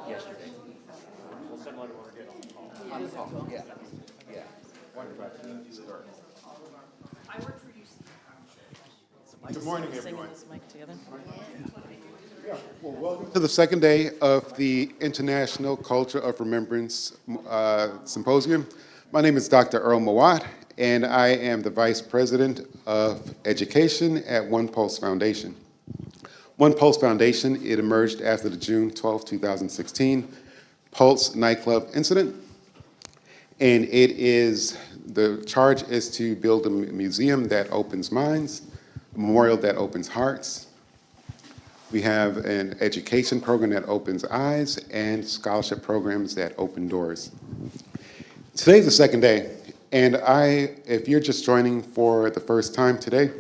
Yesterday. Well, similar to what we did on the call. Yeah. Yeah. Wonderful. I work for UC. Good morning, everyone. This mic together. Well, welcome to the second day of the International Cultural of Remembrance Symposium. My name is Dr. Earl Mawat, and I am the Vice President of Education at One Pulse Foundation. One Pulse Foundation, it emerged after the June 12, 2016 Pulse nightclub incident. And the charge is to build a museum that opens minds, a memorial that opens hearts. We have an education program that opens eyes and scholarship programs that open doors. Today's the second day, and if you're just joining for the first time today,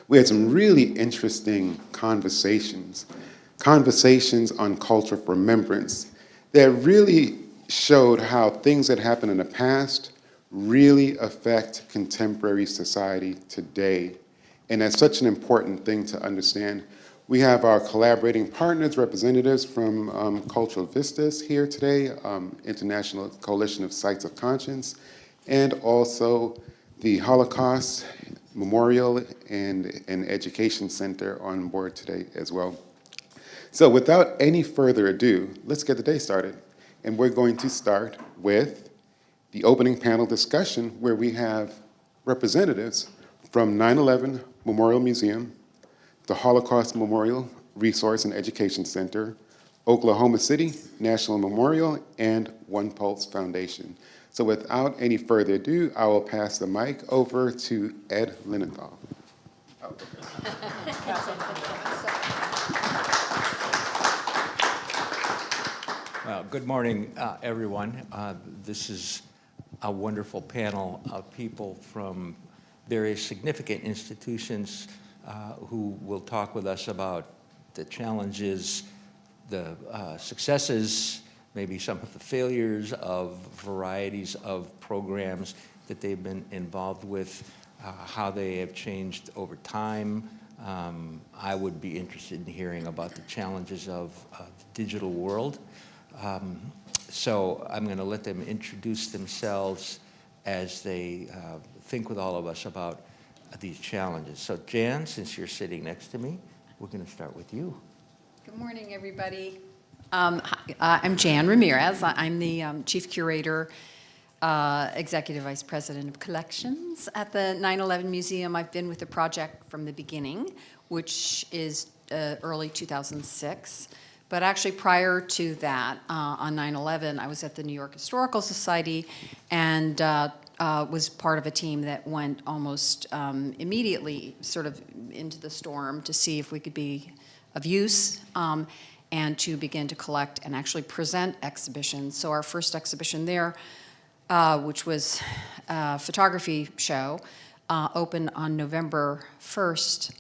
we had some really interesting conversations on cultural remembrance that really showed how things that happened in the past really affect contemporary society today. And that's such an important thing to understand. We have our collaborating partners, representatives from Cultural Vistas here today, International Coalition of Sites of Conscience, and also the Holocaust Memorial and Education Center on board today as well. So without any further ado, let's get the day started. And we're going to start with the opening panel discussion where we have representatives from 9/11 Memorial Museum, the Holocaust Memorial Resource and Education Center, Oklahoma City National Memorial, and One Pulse Foundation. So without any further ado, I will pass the mic over to Ed Linenthal. Well, good morning, everyone. This is a wonderful panel of people from various significant institutions who will talk with us about the challenges, the successes, maybe some of the failures of varieties of programs that they've been involved with, how they have changed over time. I would be interested in hearing about the challenges of the digital world. So I'm going to let them introduce themselves as they think with all of us about these challenges. So Jan, since you're sitting next to me, we're going to start with you. Good morning, everybody. I'm Jan Ramirez. I'm the Chief Curator, Executive Vice President of Collections at the 9/11 Museum. I've been with the project from the beginning, which is early 2006. But actually prior to that, on 9/11, I was at the New York Historical Society and was part of a team that went almost immediately sort of into the storm to see if we could be of use and to begin to collect and actually present exhibitions. So our first exhibition there, which was a photography show, opened on November 1st,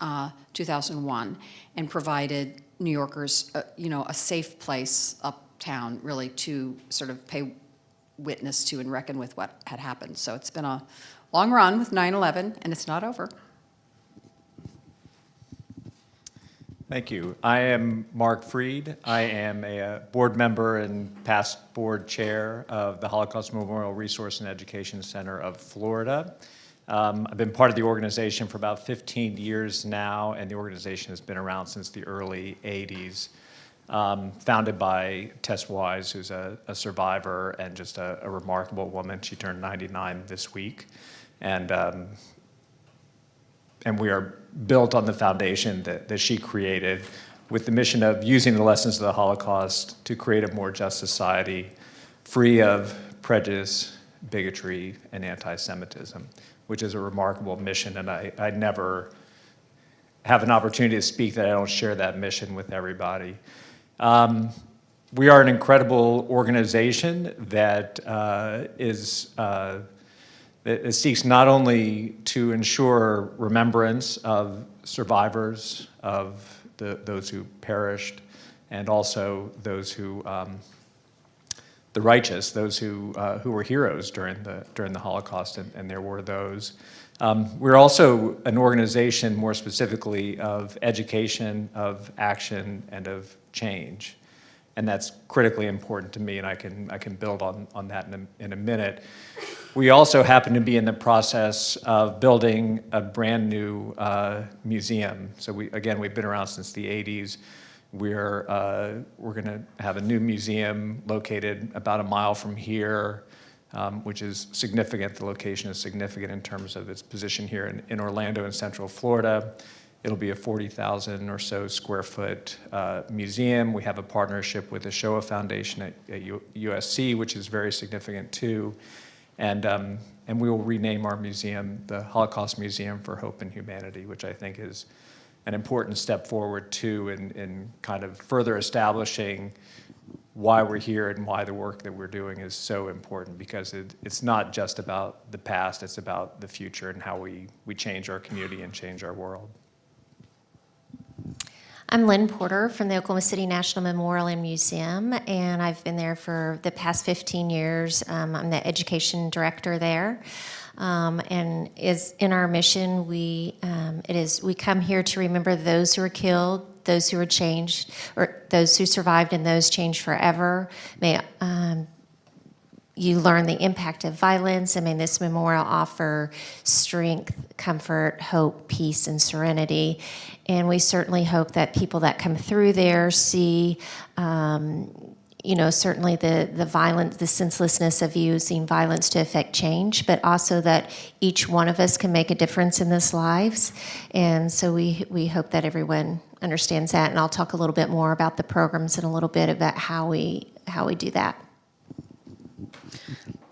2001, and provided New Yorkers, a safe place uptown, really, to sort of pay witness to and reckon with what had happened. So it's been a long run with 9/11, and it's not over. Thank you. I am Mark Freed. I am a board member and past board chair of the Holocaust Memorial Resource and Education Center of Florida. I've been part of the organization for about 15 years now, and the organization has been around since the early 80s. Founded by Tess Wise, who's a survivor and just a remarkable woman. She turned 99 this week. And we are built on the foundation that she created with the mission of using the lessons of the Holocaust to create a more just society, free of prejudice, bigotry, and antisemitism, which is a remarkable mission, and I never have an opportunity to speak that I don't share that mission with everybody. We are an incredible organization that it seeks not only to ensure remembrance of survivors, of those who perished, and also those who the righteous, those who were heroes during the Holocaust, and there were those. We're also an organization, more specifically, of education, of action, and of change. And that's critically important to me, and I can build on that in a minute. We also happen to be in the process of building a brand new museum. So we've been around since the 80s. We're going to have a new museum located about a mile from here, which is significant. The location is significant in terms of its position here in Orlando in Central Florida. It'll be a 40,000 or so square foot museum. We have a partnership with the Shoah Foundation at USC, which is very significant too. And we will rename our museum the Holocaust Museum for Hope and Humanity, which I think is an important step forward too in kind of further establishing why we're here and why the work that we're doing is so important, because it's not just about the past, it's about the future and how we change our community and change our world. I'm Lynne Porter from the Oklahoma City National Memorial and Museum, and I've been there for the past 15 years. I'm the education director there. And is in our mission, we come here to remember those who were killed, those who were changed, or those who survived and those changed forever. May you learn the impact of violence, and may this memorial offer strength, comfort, hope, peace, and serenity. And we certainly hope that people that come through there see, certainly the violence, the senselessness of using violence to effect change, but also that each one of us can make a difference in this lives. And so we hope that everyone understands that. And I'll talk a little bit more about the programs and a little bit about how we do that.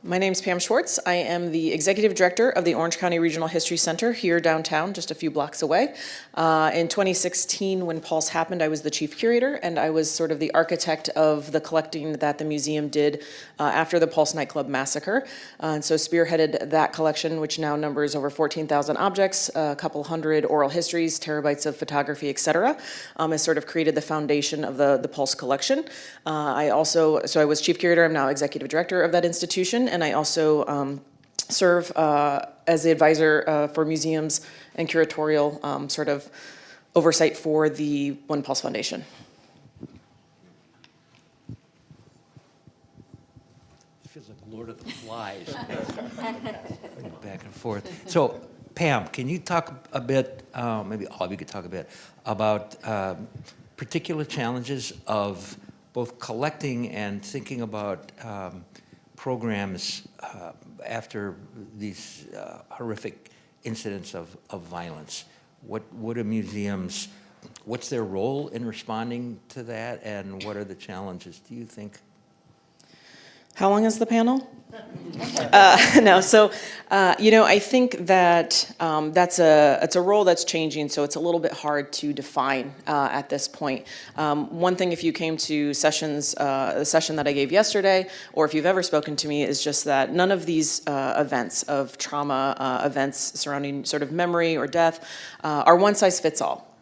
My name is Pam Schwartz. I am the Executive Director of the Orange County Regional History Center here downtown, just a few blocks away. In 2016, when Pulse happened, I was the Chief Curator, and I was sort of the architect of the collecting that the museum did after the Pulse nightclub massacre. And so spearheaded that collection, which now numbers over 14,000 objects, a couple hundred oral histories, terabytes of photography, et cetera, has sort of created the foundation of the Pulse collection. I was Chief Curator. I'm now Executive Director of that institution, and I also serve as the advisor for museums and curatorial sort of oversight for the One Pulse Foundation. It feels like Lord of the Flies. Back and forth. So, Pam, can you talk a bit, maybe all of you could talk a bit, about particular challenges of both collecting and thinking about programs after these horrific incidents of violence? What are museums, what's their role in responding to that, and what are the challenges, do you think? How long is the panel? I think that it's a role that's changing, so it's a little bit hard to define at this point. One thing, if you came to sessions, the session that I gave yesterday, or if you've ever spoken to me, is just that none of these events of trauma, events surrounding sort of memory or death, are one size fits all.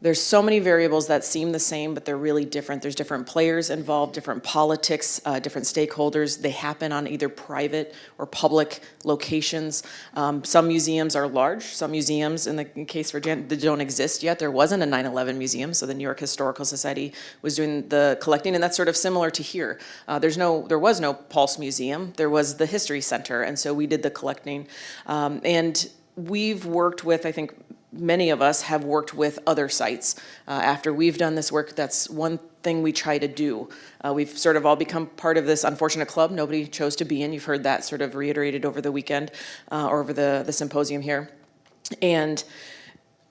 There's so many variables that seem the same, but they're really different. There's different players involved, different politics, different stakeholders. They happen on either private or public locations. Some museums are large. Some museums, in the case for Jan, that don't exist yet. There wasn't a 9/11 museum, so the New York Historical Society was doing the collecting, and that's sort of similar to here. There was no Pulse Museum. There was the History Center, and so we did the collecting. And we've worked with, I think, many of us have worked with other sites. After we've done this work, that's one thing we try to do. We've sort of all become part of this unfortunate club nobody chose to be in. You've heard that sort of reiterated over the weekend or over the symposium here. And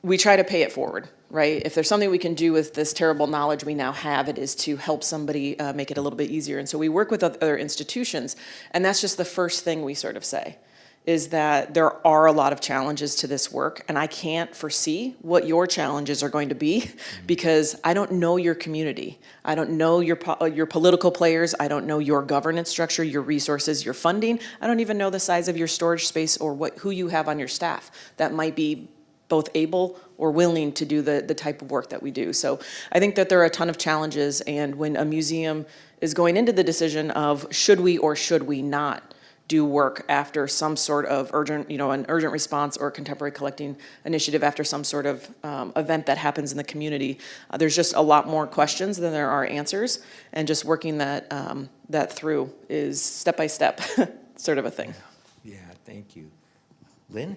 we try to pay it forward, right? If there's something we can do with this terrible knowledge we now have, it is to help somebody make it a little bit easier. And so we work with other institutions, and that's just the first thing we sort of say, is that there are a lot of challenges to this work, and I can't foresee what your challenges are going to be because I don't know your community. I don't know your political players. I don't know your governance structure, your resources, your funding. I don't even know the size of your storage space or who you have on your staff that might be both able or willing to do the type of work that we do. So I think that there are a ton of challenges, and when a museum is going into the decision of should we or should we not do work after some sort of urgent, an urgent response or contemporary collecting initiative after some sort of event that happens in the community. There's just a lot more questions than there are answers, and just working that through is step by step sort of a thing. Yeah, thank you. Lynn?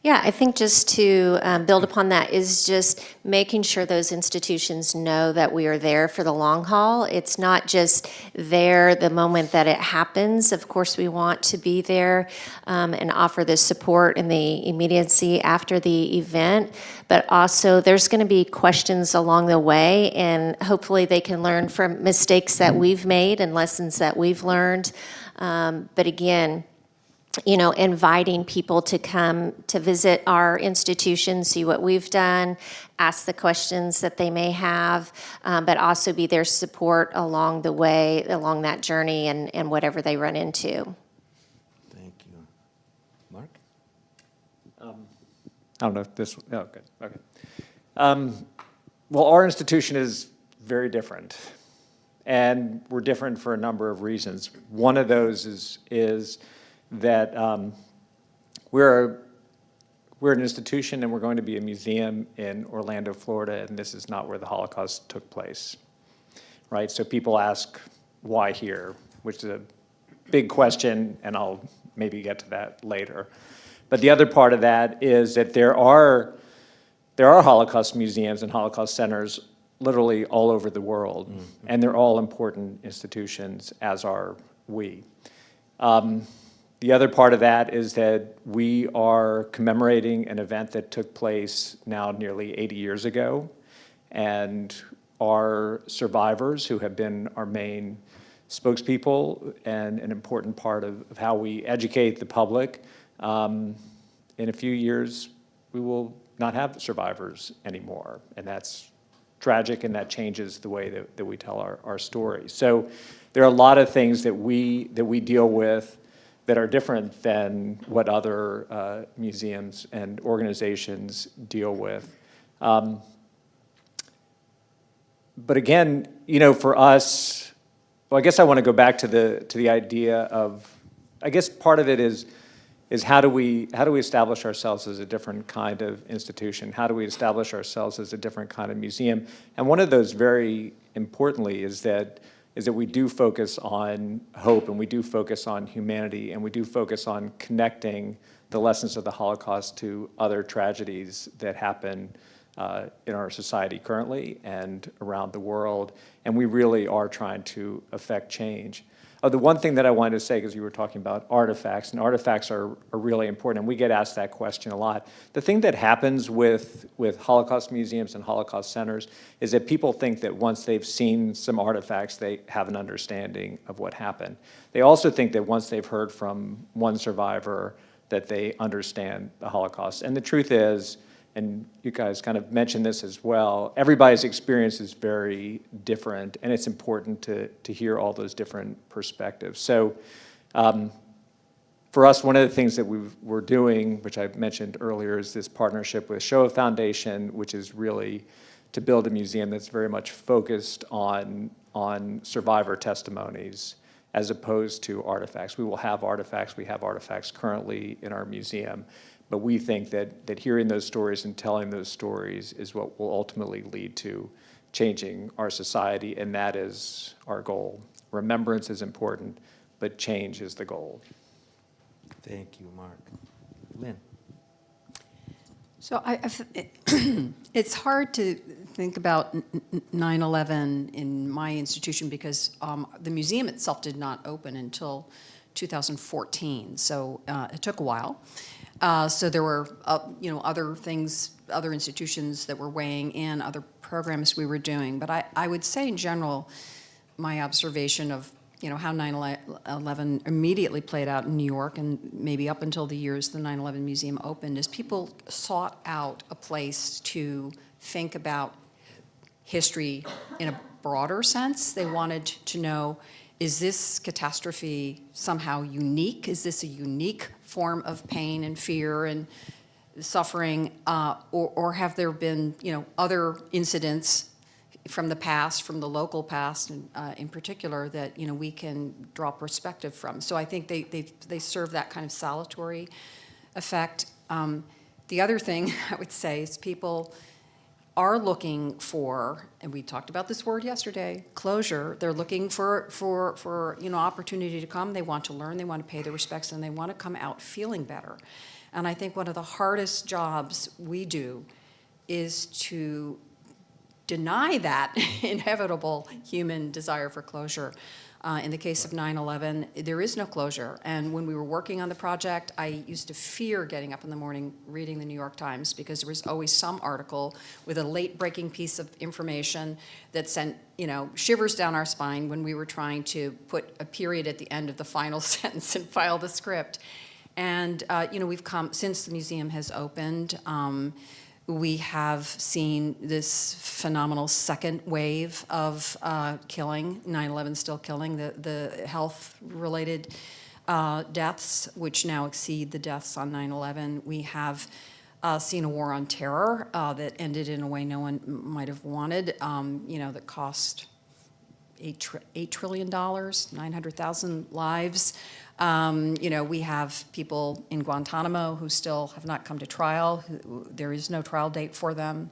Yeah, I think just to build upon that is just making sure those institutions know that we are there for the long haul. It's not just there the moment that it happens. Of course, we want to be there and offer the support and the immediacy after the event, but also there's going to be questions along the way, and hopefully they can learn from mistakes that we've made and lessons that we've learned. But again, inviting people to come to visit our institution, see what we've done, ask the questions that they may have, but also be their support along the way, along that journey and whatever they run into. Thank you. Mark? I don't know if this, oh, good, okay. Well, our institution is very different, and we're different for a number of reasons. One of those is that we're an institution and we're going to be a museum in Orlando, Florida, and this is not where the Holocaust took place, right? So people ask, why here? Which is a big question, and I'll maybe get to that later. But the other part of that is that there are Holocaust museums and Holocaust centers literally all over the world, and they're all important institutions, as are we. The other part of that is that we are commemorating an event that took place now nearly 80 years ago, and our survivors, who have been our main spokespeople and an important part of how we educate the public, in a few years we will not have survivors anymore, and that's tragic, and that changes the way that we tell our story. So there are a lot of things that we deal with that are different than what other museums and organizations deal with. But again, for us, well, I guess I want to go back to the idea of, I guess part of it is how do we establish ourselves as a different kind of institution? How do we establish ourselves as a different kind of museum? And one of those, very importantly, is that we do focus on hope, and we do focus on humanity, and we do focus on connecting the lessons of the Holocaust to other tragedies that happen in our society currently and around the world, and we really are trying to affect change. The one thing that I wanted to say, because you were talking about artifacts, and artifacts are really important, and we get asked that question a lot. The thing that happens with Holocaust museums and Holocaust centers is that people think that once they've seen some artifacts, they have an understanding of what happened. They also think that once they've heard from one survivor, that they understand the Holocaust. And the truth is, and you guys kind of mentioned this as well, everybody's experience is very different, and it's important to hear all those different perspectives. So for us, one of the things that we're doing, which I mentioned earlier, is this partnership with Shoah Foundation, which is really to build a museum that's very much focused on survivor testimonies as opposed to artifacts. We will have artifacts. We have artifacts currently in our museum. But we think that hearing those stories and telling those stories is what will ultimately lead to changing our society, and that is our goal. Remembrance is important, but change is the goal. Thank you, Mark. Lynn? So it's hard to think about 9/11 in my institution because the museum itself did not open until 2014, so it took a while. So there were, other things, other institutions that were weighing in, other programs we were doing. But I would say in general, my observation of, how 9/11 immediately played out in New York and maybe up until the years the 9/11 Museum opened is people sought out a place to think about history in a broader sense. They wanted to know, is this catastrophe somehow unique? Is this a unique form of pain and fear and suffering, or have there been, other incidents from the past, from the local past in particular, that, you know, we can draw perspective from. So I think they serve that kind of salutary effect. The other thing I would say is people are looking for, and we talked about this word yesterday, closure. They're looking for you know, opportunity to come. They want to learn, they want to pay their respects, and they want to come out feeling better. And I think one of the hardest jobs we do is to deny that inevitable human desire for closure. In the case of 9/11, there is no closure. And when we were working on the project, I used to fear getting up in the morning reading the New York Times, because there was always some article with a late-breaking piece of information that sent, you know, shivers down our spine when we were trying to put a period at the end of the final sentence and file the script. And, you know, we've come, since the museum has opened, we have seen this phenomenal second wave of killing, 9/11 still killing, the health-related deaths, which now exceed the deaths on 9/11. We have seen a war on terror that ended in a way no one might have wanted, you know, that cost $8 trillion, 900,000 lives. You know, we have people in Guantanamo who still have not come to trial. There is no trial date for them.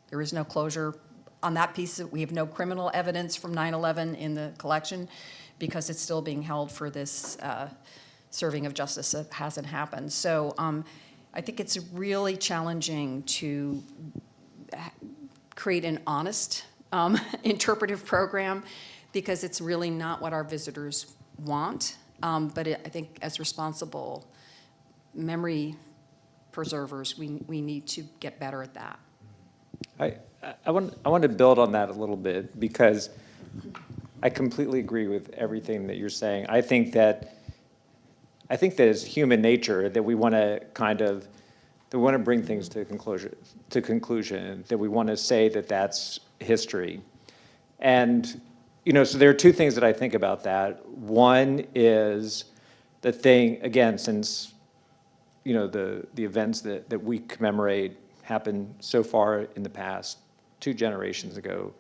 There is no closure on that piece. We have no criminal evidence from 9/11 in the collection because it's still being held for this serving of justice that hasn't happened. So I think it's really challenging to create an honest interpretive program, because it's really not what our visitors want. But I think as responsible memory preservers, we need to get better at that. I want to build on that a little bit, because I completely agree with everything that you're saying. I think that it's human nature that we want to bring things to conclusion, that we want to say that that's history. And you know, so there are two things that I think about that. One is the thing, again, since, you know, the events that we commemorate happened so far in the past, 2 generations ago.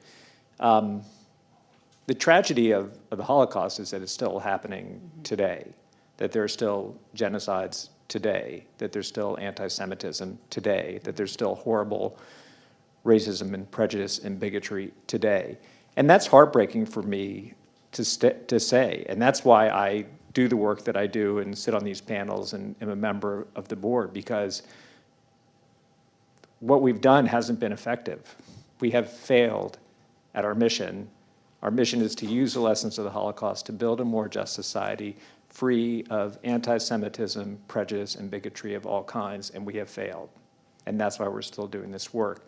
The tragedy of the Holocaust is that it's still happening today, that there are still genocides today, that there's still anti-Semitism today, that there's still horrible racism and prejudice and bigotry today. And that's heartbreaking for me to say. And that's why I do the work that I do and sit on these panels and am a member of the board, because what we've done hasn't been effective. We have failed at our mission. Our mission is to use the lessons of the Holocaust to build a more just society, free of anti-Semitism, prejudice, and bigotry of all kinds, and we have failed. And that's why we're still doing this work.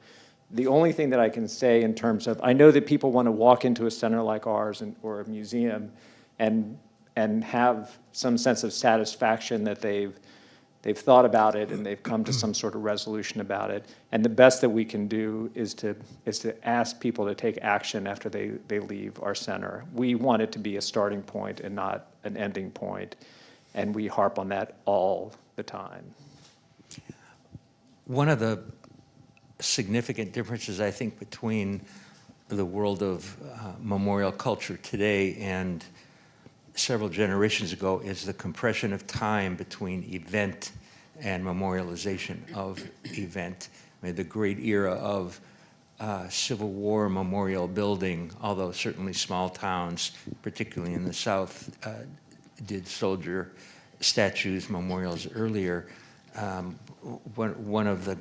The only thing that I can say in terms of, I know that people want to walk into a center like ours or a museum and have some sense of satisfaction that they've thought about it and they've come to some sort of resolution about it. And the best that we can do is to ask people to take action after they leave our center. We want it to be a starting point and not an ending point, and we harp on that all the time. One of the significant differences, I think, between the world of memorial culture today and several generations ago is the compression of time between event and memorialization of event. I mean, the great era of Civil War memorial building, although certainly small towns, particularly in the South, did soldier statues, memorials earlier. One of the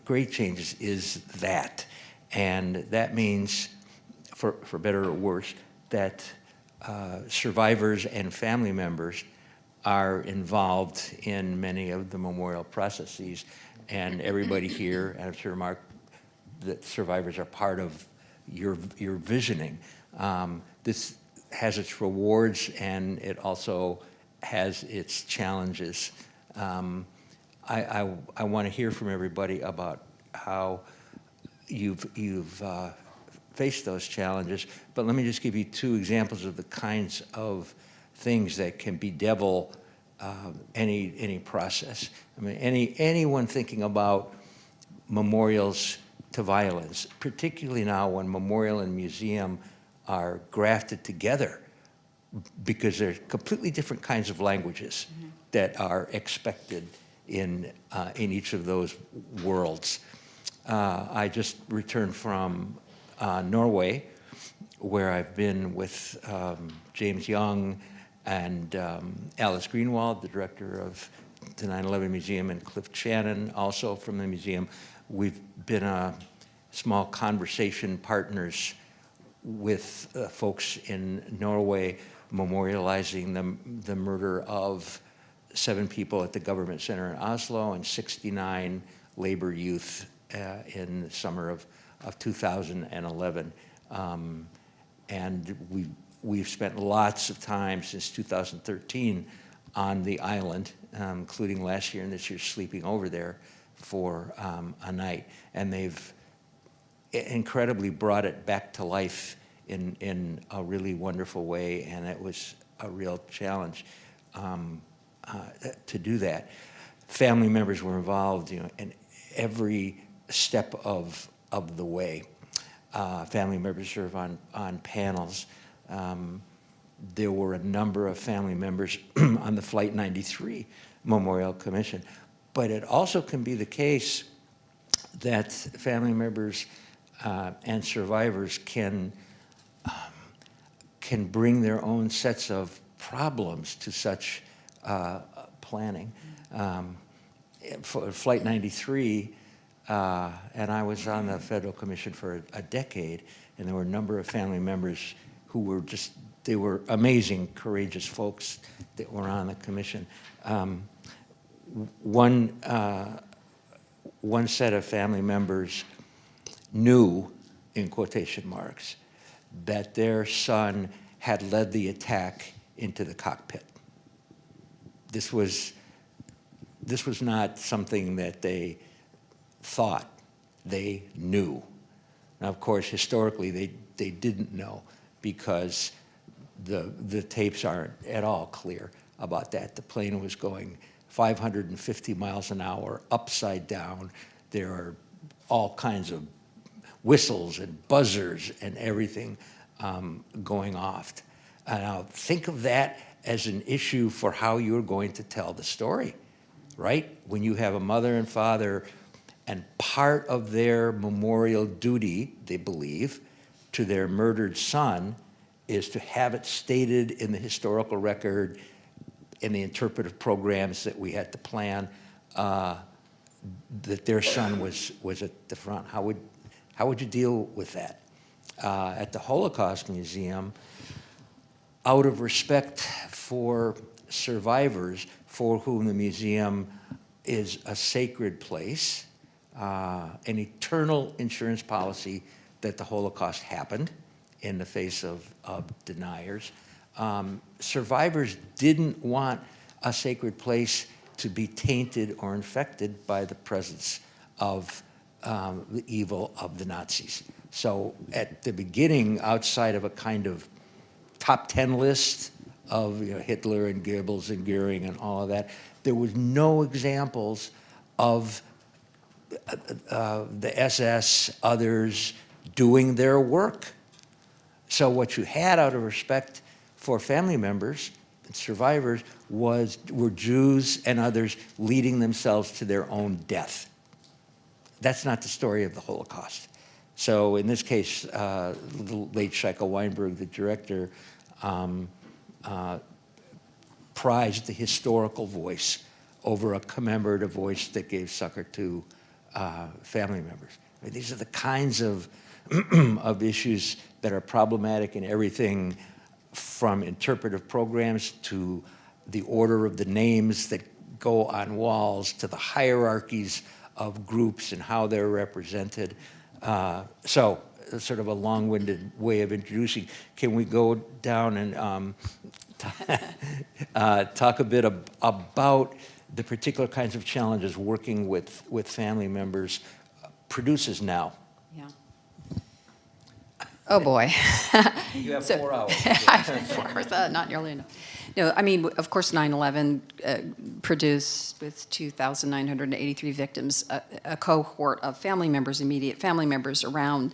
great changes is that. And that means, for better or worse, that survivors and family members are involved in many of the memorial processes. And everybody here, and I'm sure Mark, that survivors are part of your visioning. This has its rewards, and it also has its challenges. I want to hear from everybody about how you've faced those challenges, but let me just give you 2 examples of the kinds of things that can bedevil any process. I mean, anyone thinking about memorials to violence, particularly now when memorial and museum are grafted together, because they're completely different kinds of languages that are expected in each of those worlds. I just returned from Norway, where I've been with James Young and Alice Greenwald, the director of the 9/11 Museum, and Cliff Shannon, also from the museum. We've been small conversation partners with folks in Norway, memorializing the murder of 7 people at the government center in Oslo and 69 labor youth in the summer of 2011. And we've spent lots of time since 2013 on the island, including last year and this year, sleeping over there for a night. And they've incredibly brought it back to life in a really wonderful way, and it was a real challenge to do that. Family members were involved, in every step of the way. Family members serve on panels. There were a number of family members on the Flight 93 Memorial Commission. But it also can be the case that family members and survivors can bring their own sets of problems to such planning. For Flight 93, and I was on the Federal Commission for a decade, and there were a number of family members who were they were amazing, courageous folks that were on the commission. One set of family members knew, in quotation marks, that their son had led the attack into the cockpit. This was not something that they thought, they knew. Now, of course, historically, they didn't know, because the tapes aren't at all clear about that. The plane was going 550 miles an hour, upside down. There are all kinds of whistles and buzzers and everything going off. Now, think of that as an issue for how you're going to tell the story, right? When you have a mother and father, and part of their memorial duty, they believe, to their murdered son is to have it stated in the historical record, in the interpretive programs that we had to plan, that their son was at the front. How would you deal with that? At the Holocaust Museum, out of respect for survivors for whom the museum is a sacred place, an eternal insurance policy that the Holocaust happened in the face of deniers. Survivors didn't want a sacred place to be tainted or infected by the presence of the evil of the Nazis. So at the beginning, outside of a kind of top 10 list of Hitler and Goebbels and Goering and all of that, there was no examples of the SS, others doing their work. So what you had, out of respect for family members and survivors, were Jews and others leading themselves to their own death. That's not the story of the Holocaust. So in this case, the late Sheikha Weinberg, the director, prized the historical voice over a commemorative voice that gave succor to family members. I mean, these are the kinds of issues that are problematic in everything from interpretive programs to the order of the names that go on walls to the hierarchies of groups and how they're represented. So it's sort of a long-winded way of introducing. Can we go down and talk a bit about the particular kinds of challenges working with family members produces now? Yeah. Oh, boy. You have 4 hours. I have 4 hours, not nearly enough. No, I mean, of course, 9/11 produced, with 2,983 victims, a cohort of family members, immediate family members, around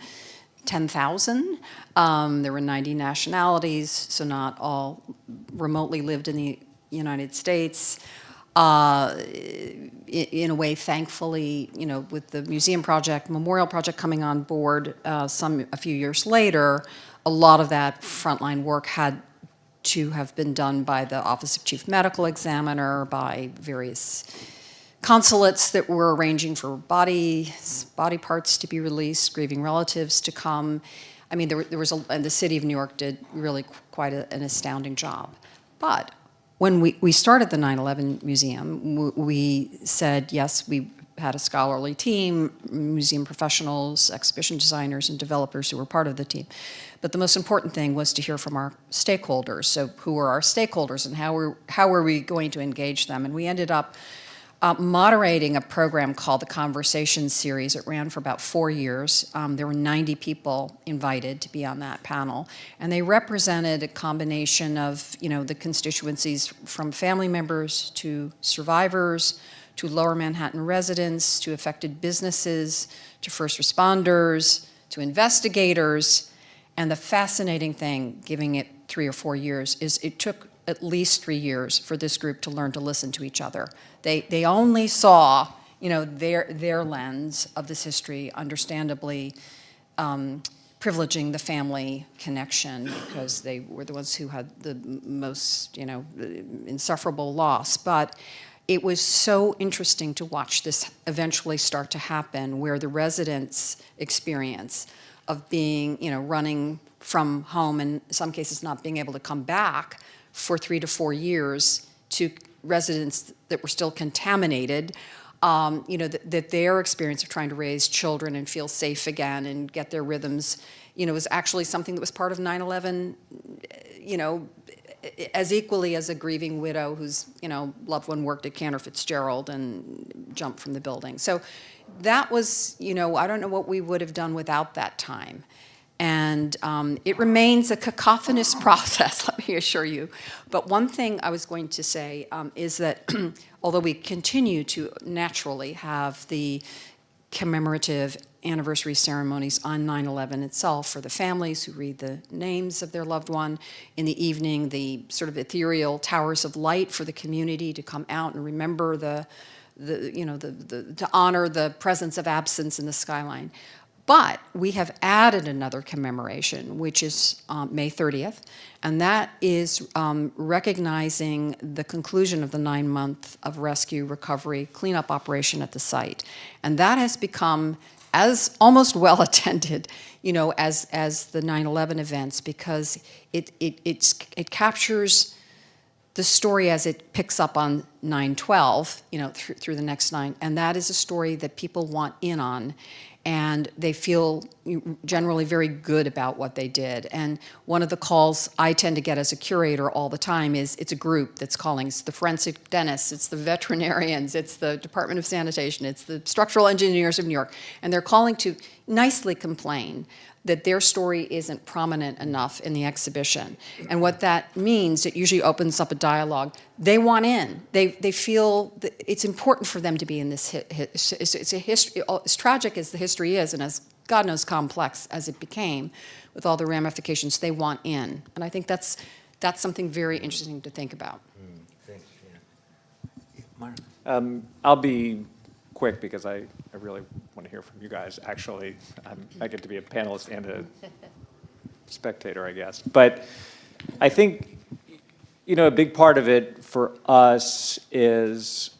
10,000. There were 90 nationalities, so not all remotely lived in the United States. In a way, thankfully, you know, with the museum project, memorial project coming on board a few years later, a lot of that frontline work had to have been done by the Office of Chief Medical Examiner, by various consulates that were arranging for body parts to be released, grieving relatives to come. I mean, there was and the city of New York did really quite an astounding job. But when we started the 9/11 Museum, we said, yes, we had a scholarly team, museum professionals, exhibition designers, and developers who were part of the team. But the most important thing was to hear from our stakeholders. So who are our stakeholders, and how are we going to engage them? And we ended up moderating a program called the Conversation Series. It ran for about 4 years. There were 90 people invited to be on that panel, and they represented a combination of, you know, the constituencies from family members to survivors, to Lower Manhattan residents, to affected businesses, to first responders, to investigators. And the fascinating thing, giving it 3 or 4 years, is it took at least 3 years for this group to learn to listen to each other. They only saw, you know, their lens of this history, understandably privileging the family connection because they were the ones who had the most, you know, insufferable loss. But it was so interesting to watch this eventually start to happen, where the residents' experience of being, you know, running from home, and in some cases not being able to come back for 3 to 4 years, to residents that were still contaminated, you know, that their experience of trying to raise children and feel safe again and get their rhythms, you know, was actually something that was part of 9/11, you know, as equally as a grieving widow whose, you know, loved one worked at Cantor Fitzgerald and jumped from the building. So that was, you know, I don't know what we would have done without that time. And it remains a cacophonous process, let me assure you. But one thing I was going to say is that although we continue to naturally have the commemorative anniversary ceremonies on 9/11 itself for the families who read the names of their loved one, in the evening, the sort of ethereal towers of light for the community to come out and remember to honor the presence of absence in the skyline. But we have added another commemoration, which is May 30th, and that is recognizing the conclusion of the 9-month of rescue, recovery, cleanup operation at the site. And that has become as almost well attended, you know, as the 9/11 events, because it captures the story as it picks up on 9/12, you know, through the next 9, and that is a story that people want in on. And they feel generally very good about what they did. And one of the calls I tend to get as a curator all the time is, it's a group that's calling. It's the forensic dentists, it's the veterinarians, it's the Department of Sanitation, it's the structural engineers of New York. And they're calling to nicely complain that their story isn't prominent enough in the exhibition. And what that means, it usually opens up a dialogue. They want in. They feel that it's important for them to be in this. It's a history, as tragic as the history is, and as God knows complex as it became, with all the ramifications, they want in. And I think that's something very interesting to think about. Thanks, Jan. Mark? I'll be quick because I really want to hear from you guys. Actually, I get to be a panelist and a spectator, I guess. But I think, you know, a big part of it for us is,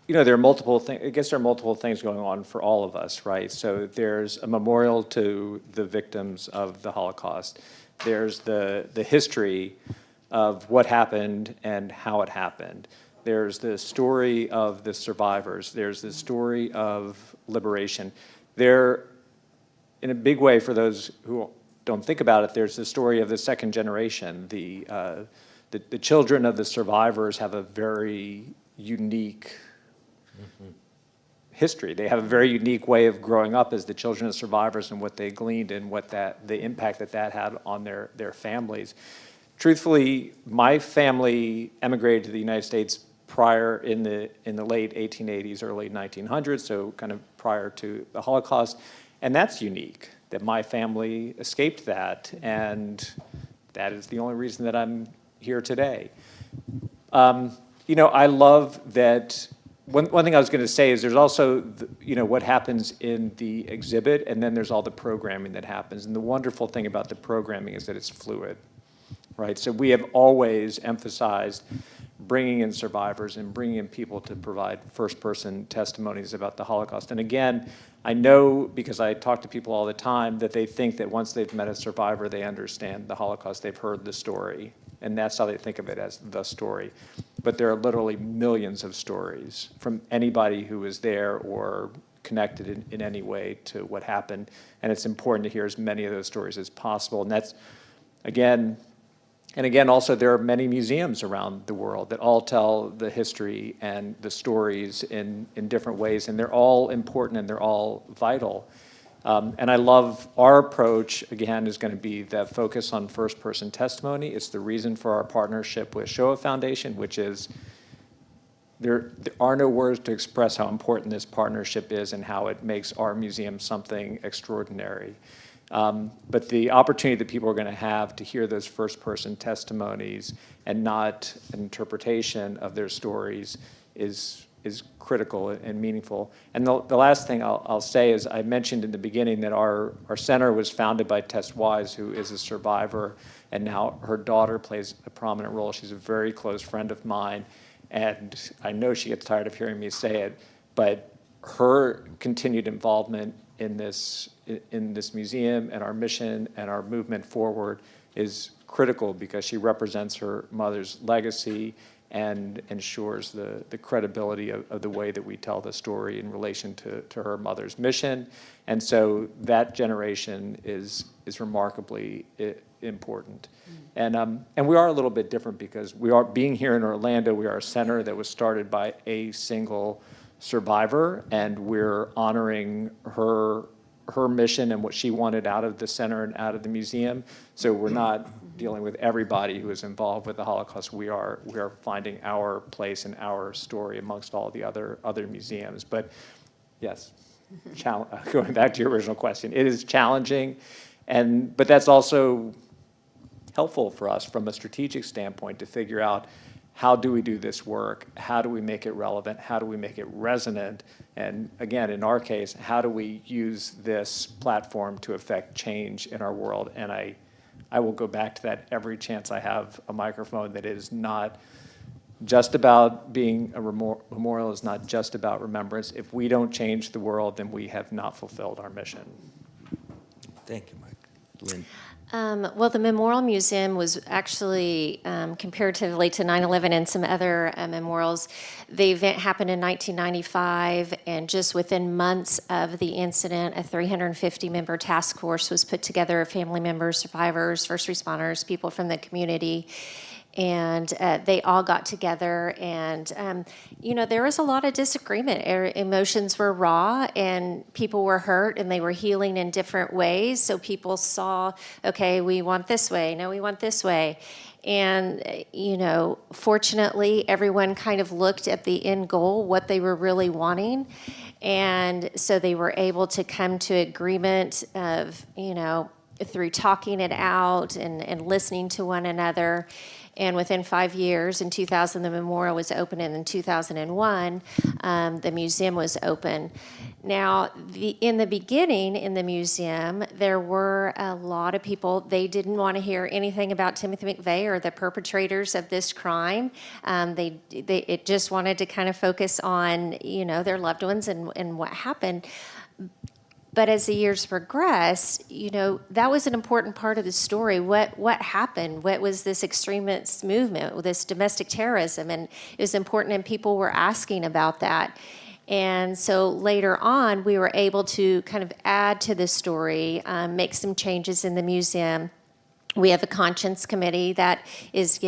you know, there are multiple things. I guess there are multiple things going on for all of us, right? So there's a memorial to the victims of the Holocaust. There's the history of what happened and how it happened. There's the story of the survivors. There's the story of liberation. There, in a big way, for those who don't think about it, there's the story of the second generation. The children of the survivors have a very unique history. They have a very unique way of growing up as the children of survivors, and what they gleaned and what the impact that had on their families. truthfully, my family emigrated to the United States prior in the late 1880s, early 1900s, so kind of prior to the Holocaust, and that's unique, that my family escaped that, and that is the only reason that I'm here today. You know, I love that. One thing I was going to say is there's also, you know, what happens in the exhibit, and then there's all the programming that happens. And the wonderful thing about the programming is that it's fluid, right? So we have always emphasized bringing in survivors and bringing in people to provide first-person testimonies about the Holocaust. And again, I know, because I talk to people all the time, that they think that once they've met a survivor, they understand the Holocaust, they've heard the story. And that's how they think of it, as the story. But there are literally millions of stories from anybody who was there or connected in any way to what happened. And it's important to hear as many of those stories as possible. And that's, again, also there are many museums around the world that all tell the history and the stories in different ways. And they're all important and they're all vital. And I love our approach, again, is going to be the focus on first-person testimony. It's the reason for our partnership with Shoah Foundation, which is there are no words to express how important this partnership is and how it makes our museum something extraordinary. But the opportunity that people are going to have to hear those first-person testimonies and not an interpretation of their stories is critical and meaningful. And the last thing I'll say is I mentioned in the beginning that our center was founded by Tess Wise, who is a survivor, and now her daughter plays a prominent role. She's a very close friend of mine, and I know she gets tired of hearing me say it, but her continued involvement in this museum and our mission and our movement forward is critical because she represents her mother's legacy and ensures the credibility of the way that we tell the story in relation to her mother's mission. And so that generation is remarkably important. And we are a little bit different because we are, being here in Orlando, we are a center that was started by a single survivor, and we're honoring her mission and what she wanted out of the center and out of the museum. So we're not dealing with everybody who is involved with the Holocaust. We are finding our place and our story amongst all the other museums. But yes, going back to your original question, it is challenging, but that's also helpful for us from a strategic standpoint to figure out how do we do this work? How do we make it relevant? How do we make it resonant? And again, in our case, how do we use this platform to affect change in our world? And I will go back to that every chance I have a microphone, that it is not just about being a memorial, is not just about remembrance. If we don't change the world, then we have not fulfilled our mission. Thank you, Mike. Lynne. Well, the Memorial Museum was actually, comparatively to 9/11 and some other memorials, the event happened in 1995, and just within months of the incident, a 350-member task force was put together of family members, survivors, first responders, people from the community, and they all got together, and there was a lot of disagreement. Emotions were raw, and people were hurt, and they were healing in different ways. So people saw, okay, we want this way, no, we want this way. And, fortunately, everyone kind of looked at the end goal, what they were really wanting. And so they were able to come to agreement of, through talking it out and listening to one another. And within 5 years, in 2000, the memorial was open, and in 2001, the museum was open. Now, in the beginning, in the museum, there were a lot of people, they didn't want to hear anything about Timothy McVeigh or the perpetrators of this crime. It just wanted to kind of focus on, their loved ones and what happened. But as the years progressed, that was an important part of the story. What happened? What was this extremist movement, this domestic terrorism? And it was important, and people were asking about that. And so later on, we were able to kind of add to the story, make some changes in the museum. We have a conscience committee that is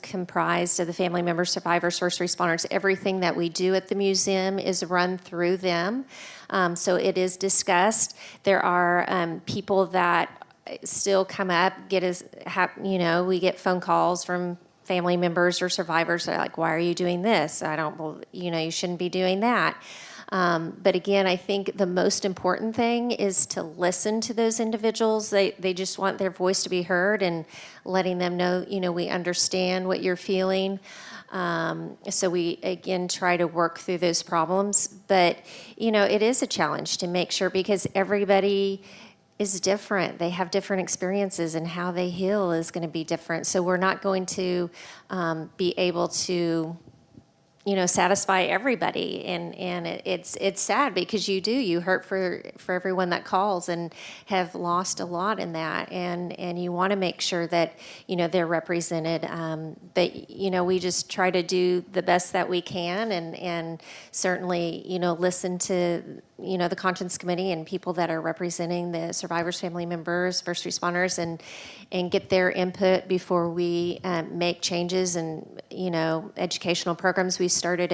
comprised of the family members, survivors, first responders. Everything that we do at the museum is run through them. So it is discussed. There are people that still come up, we get phone calls from family members or survivors that are like, why are you doing this? You shouldn't be doing that. But again, I think the most important thing is to listen to those individuals. They just want their voice to be heard, and letting them know, we understand what you're feeling. So we, again, try to work through those problems. But, it is a challenge to make sure, because everybody is different. They have different experiences, and how they heal is going to be different. So we're not going to be able to satisfy everybody, and it's sad, because you hurt for everyone that calls and have lost a lot in that, and you want to make sure that they're represented, but we just try to do the best that we can, and certainly listen to the conscience committee and people that are representing the survivors' family members, first responders, and get their input before we make changes. And educational programs we started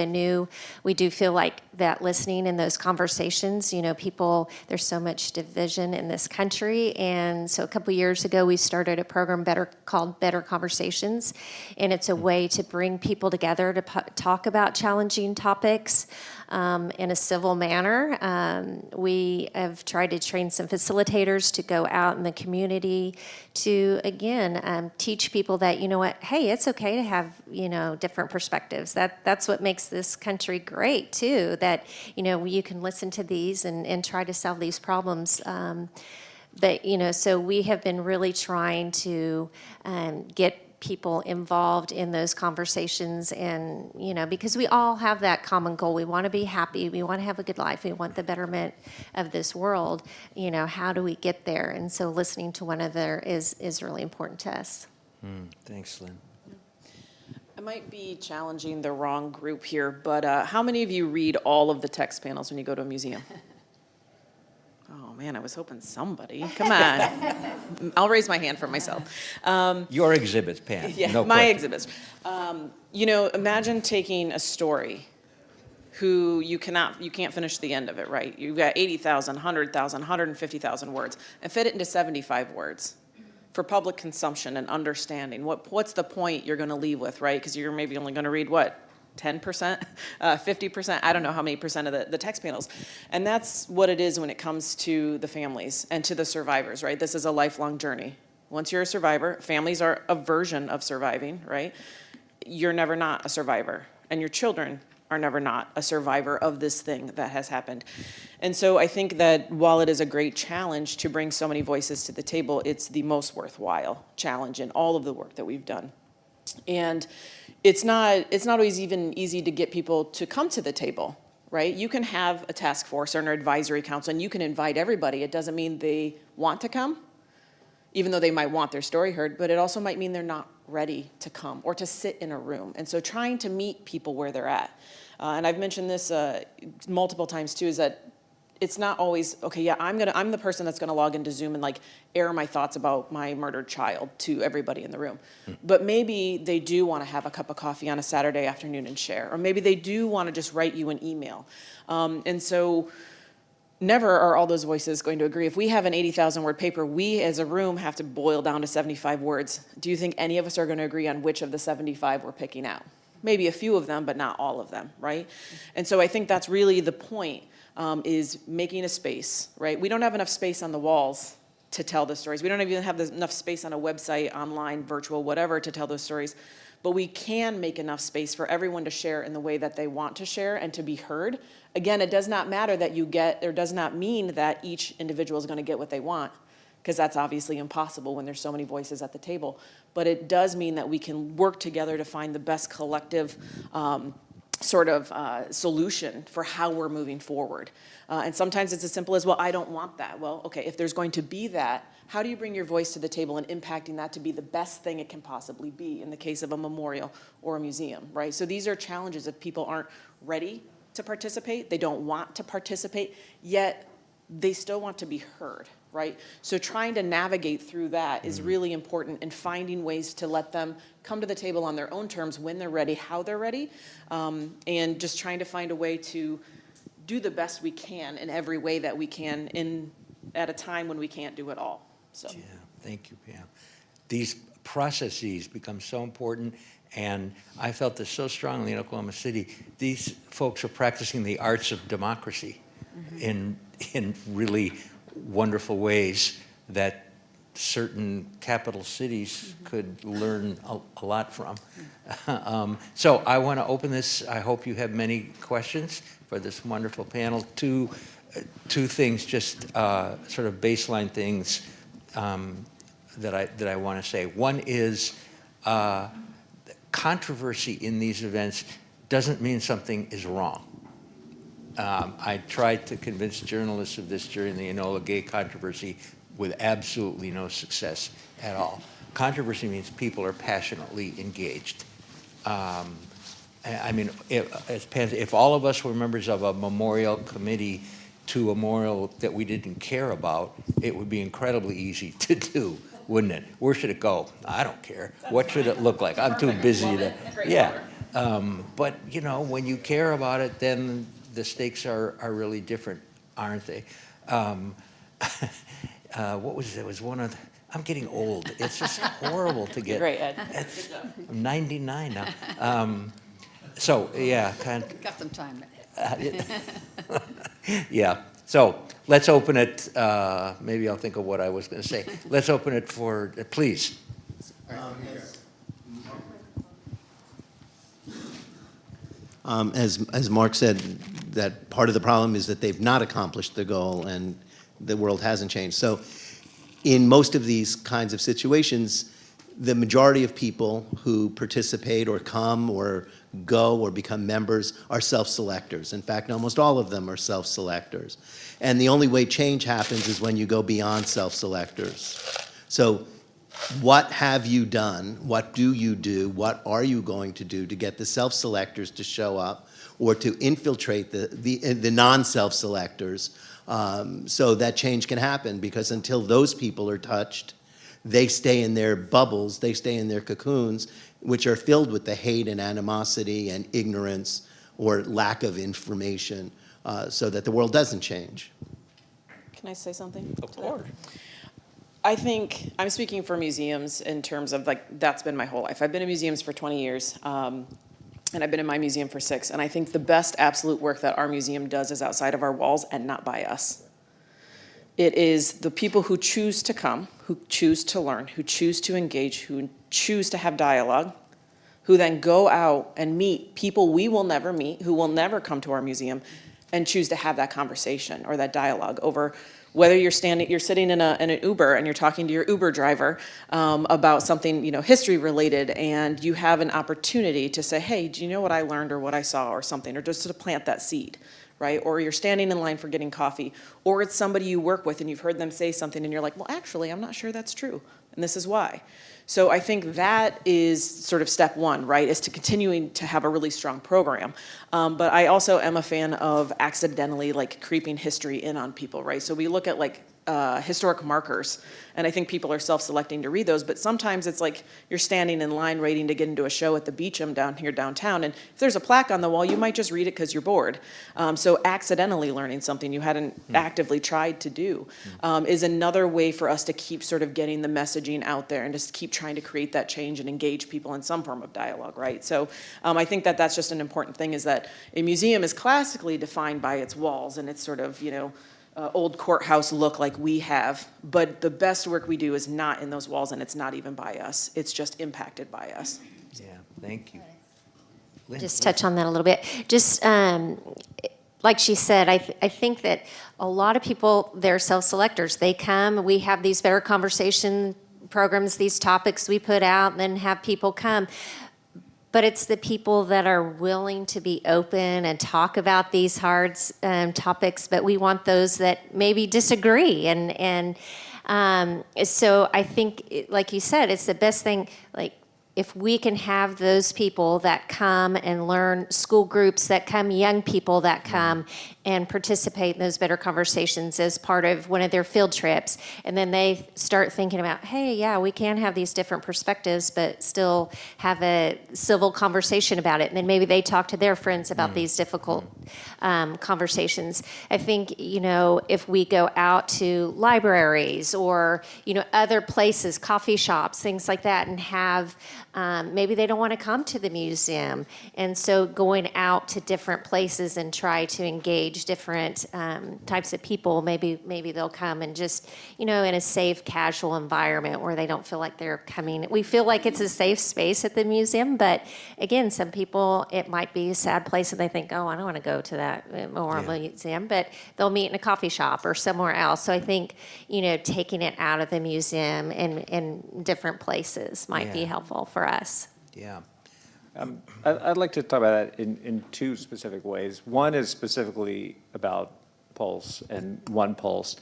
we do feel like that listening in those conversations, there's so much division in this country, and so a couple years ago we started a program called Better Conversations, and it's a way to bring people together to talk about challenging topics in a civil manner. We have tried to train some facilitators to go out in the community to, again, teach people that, hey, it's okay to have, different perspectives. That's what makes this country great, too, that, you can listen to these and try to solve these problems. But, so we have been really trying to get people involved in those conversations, and because we all have that common goal. We want to be happy, we want to have a good life, we want the betterment of this world. How do we get there? And so listening to one another is really important to us. Thanks, Lynne. I might be challenging the wrong group here, but how many of you read all of the text panels when you go to a museum? Oh, man, I was hoping somebody. Come on. I'll raise my hand for myself. Your exhibits, Pam. Yeah, no my question. exhibits. Imagine taking a story who you can't finish the end of it, right? You've got 80,000, 100,000, 150,000 words, and fit it into 75 words for public consumption and understanding. What's the point you're going to leave with, right? Because you're maybe only going to read, 10%, 50%, I don't know how many percent of the text panels. And that's what it is when it comes to the families and to the survivors, right? This is a lifelong journey. Once you're a survivor, families are a version of surviving, right? You're never not a survivor, and your children are never not a survivor of this thing that has happened. And so I think that while it is a great challenge to bring so many voices to the table, it's the most worthwhile challenge in all of the work that we've done. And it's not always even easy to get people to come to the table, right? You can have a task force or an advisory council, and you can invite everybody. It doesn't mean they want to come, even though they might want their story heard, but it also might mean they're not ready to come or to sit in a room. And so trying to meet people where they're at. And I've mentioned this multiple times too, is that it's not always, okay, yeah, I'm the person that's gonna log into Zoom and air my thoughts about my murdered child to everybody in the room. But maybe they do wanna have a cup of coffee on a Saturday afternoon and share, or maybe they do wanna just write you an email. And so never are all those voices going to agree. If we have an 80,000 word paper, we as a room have to boil down to 75 words. Do you think any of us are gonna agree on which of the 75 we're picking out? Maybe a few of them, but not all of them, right? And so I think that's really the point, is making a space, right? We don't have enough space on the walls to tell the stories. We don't even have enough space on a website, online, virtual, whatever, to tell those stories. But we can make enough space for everyone to share in the way that they want to share and to be heard. Again, it does not matter that you get, or does not mean that each individual is going to get what they want, because that's obviously impossible when there's so many voices at the table. But it does mean that we can work together to find the best collective solution for how we're moving forward. And sometimes it's as simple as, well, I don't want that. Well, okay, if there's going to be that, how do you bring your voice to the table and impacting that to be the best thing it can possibly be in the case of a memorial or a museum, right? So these are challenges if people aren't ready to participate, they don't want to participate, yet they still want to be heard, right? So trying to navigate through that is really important, and finding ways to let them come to the table on their own terms when they're ready, how they're ready, and just trying to find a way to do the best we can in every way that we can at a time when we can't do it all. So. Yeah, thank you, Pam. These processes become so important, and I felt this so strongly in Oklahoma City. These folks are practicing the arts of democracy in really wonderful ways that certain capital cities could learn a lot from. So I want to open this. I hope you have many questions for this wonderful panel. Two things, just sort of baseline things that I want to say. One is controversy in these events doesn't mean something is wrong. I tried to convince journalists of this during the Enola Gay controversy with absolutely no success at all. Controversy means people are passionately engaged. I mean, if all of us were members of a memorial committee to a memorial that we didn't care about, it would be incredibly easy to do, wouldn't it? Where should it go? I don't care. What should it look like? I'm too busy to, yeah. But, you know, when you care about it, then the stakes are really different, aren't they? What was it? It was one of the, I'm getting old. It's just horrible to get. Great, Ed. I'm 99 now. So, yeah, Got some time. yeah. So let's open it. Maybe I'll think of what I was going to say. Let's open it for, please. As Mark said, that part of the problem is that they've not accomplished the goal and the world hasn't changed. So in most of these kinds of situations, the majority of people who participate or come or go or become members are self-selectors. In fact, almost all of them are self-selectors. And the only way change happens is when you go beyond self-selectors. So what have you done? What do you do? What are you going to do to get the self-selectors to show up or to infiltrate the non-self-selectors so that change can happen? Because until those people are touched, they stay in their bubbles, they stay in their cocoons, which are filled with the hate and animosity and ignorance or lack of information so that the world doesn't change. Can I say something? Of course. I think I'm speaking for museums in terms of, like, that's been my whole life. I've been in museums for 20 years, and I've been in my museum for 6. And I think the best absolute work that our museum does is outside of our walls and not by us. It is the people who choose to come, who choose to learn, who choose to engage, who choose to have dialogue, who then go out and meet people we will never meet, who will never come to our museum, and choose to have that conversation or that dialogue over whether you're sitting in an Uber and you're talking to your Uber driver about something, you know, history related, and you have an opportunity to say, hey, do you know what I learned or what I saw or something, or just to plant that seed, right? Or you're standing in line for getting coffee, or it's somebody you work with and you've heard them say something and you're like, well, actually, I'm not sure that's true, and this is why. So I think that is sort of step one, right, is to continuing to have a really strong program. But I also am a fan of accidentally, like, creeping history in on people, right? So we look at, like, historic markers, and I think people are self-selecting to read those, but sometimes it's like you're standing in line waiting to get into a show at the Beecham down here downtown, and if there's a plaque on the wall, you might just read it because you're bored. So accidentally learning something you hadn't actively tried to do is another way for us to keep sort of getting the messaging out there and just keep trying to create that change and engage people in some form of dialogue, right? So I think that that's just an important thing, is that a museum is classically defined by its walls and its sort of, you know, old courthouse look like we have, but the best work we do is not in those walls, and it's not even by us. It's just impacted by us. Yeah, thank you. Lynne, Just touch on that a little bit. Just like she said, I think that a lot of people, they're self-selectors. They come, we have these better conversation programs, these topics we put out, and then have people come. But it's the people that are willing to be open and talk about these hard topics, but we want those that maybe disagree. And so I think, like you said, it's the best thing, like, if we can have those people that come and learn, school groups that come, young people that come and participate in those better conversations as part of one of their field trips, and then they start thinking about, hey, yeah, we can have these different perspectives, but still have a civil conversation about it. And then maybe they talk to their friends about these difficult conversations. I think, you know, if we go out to libraries or, you know, other places, coffee shops, things like that, and have, maybe they don't want to come to the museum. And so going out to different places and try to engage different types of people, maybe they'll come and just, you know, in a safe, casual environment where they don't feel like they're coming. We feel like it's a safe space at the museum, but again, some people, it might be a sad place and they think, oh, I don't want to go to that memorial museum, but they'll meet in a coffee shop or somewhere else. So I think, you know, taking it out of the museum and different places might be helpful for us. Yeah. I'd like to talk about that in two specific ways. One is specifically about Pulse and One Pulse.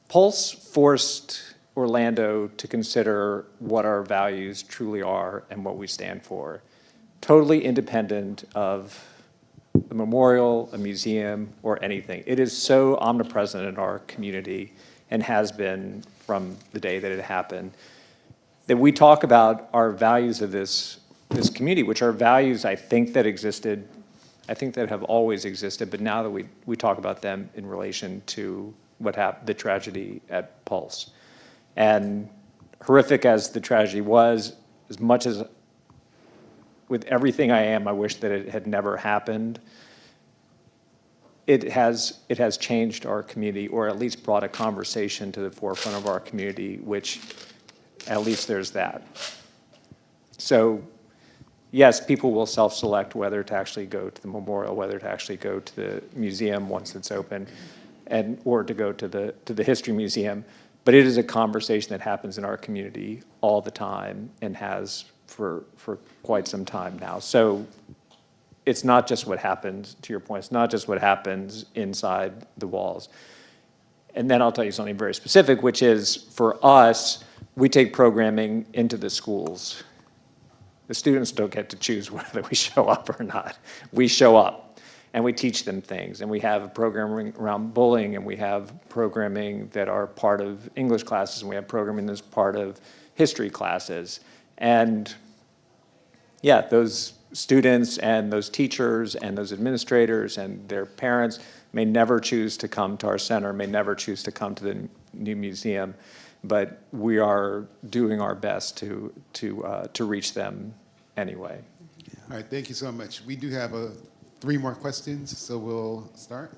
Pulse forced Orlando to consider what our values truly are and what we stand for, totally independent of a memorial, a museum, or anything. It is so omnipresent in our community and has been from the day that it happened, that we talk about our values of this community, which are values I think that existed, I think that have always existed, but now that we talk about them in relation to what happened, the tragedy at Pulse. And horrific as the tragedy was, as much as with everything I am, I wish that it had never happened. It has changed our community, or at least brought a conversation to the forefront of our community, which at least there's that. So yes, people will self-select whether to actually go to the memorial, whether to actually go to the museum once it's open, or to go to the history museum. But it is a conversation that happens in our community all the time and has for quite some time now. So it's not just what happens, to your point, it's not just what happens inside the walls. And then I'll tell you something very specific, which is for us, we take programming into the schools. The students don't get to choose whether we show up or not. We show up and we teach them things, and we have programming around bullying, and we have programming that are part of English classes, and we have programming that's part of history classes. And yeah, those students and those teachers and those administrators and their parents may never choose to come to our center, may never choose to come to the new museum, but we are doing our best to reach them anyway. All right, thank you so much. We do have 3 more questions, so we'll start.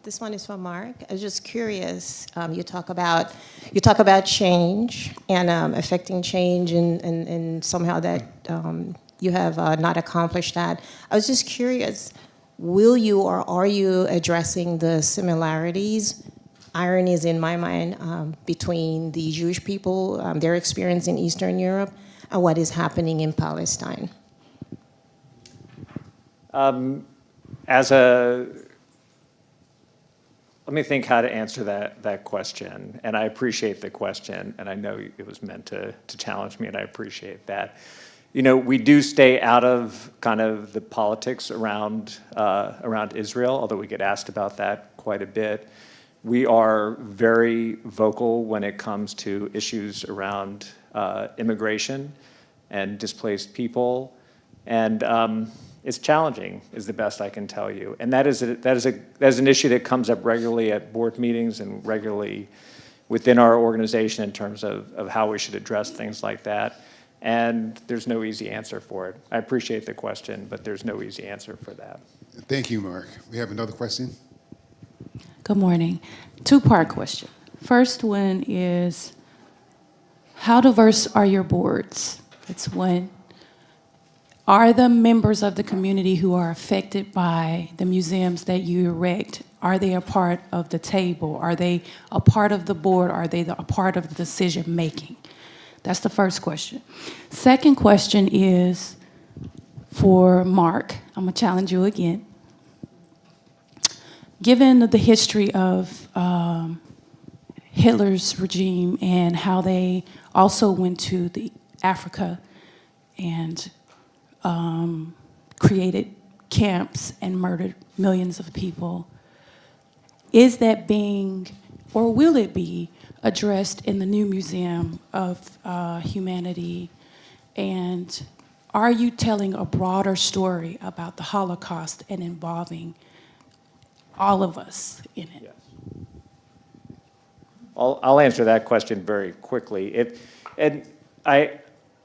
This one is for Mark. I was just curious. You talk about change and affecting change, and somehow that you have not accomplished that. I was just curious. Will you or are you addressing the similarities, ironies in my mind, between the Jewish people, their experience in Eastern Europe, and what is happening in Palestine? Let me think how to answer that question, and I appreciate the question, and I know it was meant to challenge me, and I appreciate that. You know, we do stay out of kind of the politics around Israel, although we get asked about that quite a bit. We are very vocal when it comes to issues around immigration and displaced people, and it's challenging, is the best I can tell you. And that is an issue that comes up regularly at board meetings and regularly within our organization in terms of how we should address things like that. And there's no easy answer for it. I appreciate the question, but there's no easy answer for that. Thank you, Mark. We have another question. Good morning. 2-part question. First one is, how diverse are your boards? That's one. Are the members of the community who are affected by the museums that you erect, are they a part of the table? Are they a part of the board? Are they a part of the decision making? That's the first question. Second question is for Mark. I'm going to challenge you again. Given the history of Hitler's regime and how they also went to Africa and created camps and murdered millions of people. Is that being, or will it be, addressed in the new Museum of Humanity? And are you telling a broader story about the Holocaust and involving all of us in it? Yes. I'll answer that question very quickly. I'd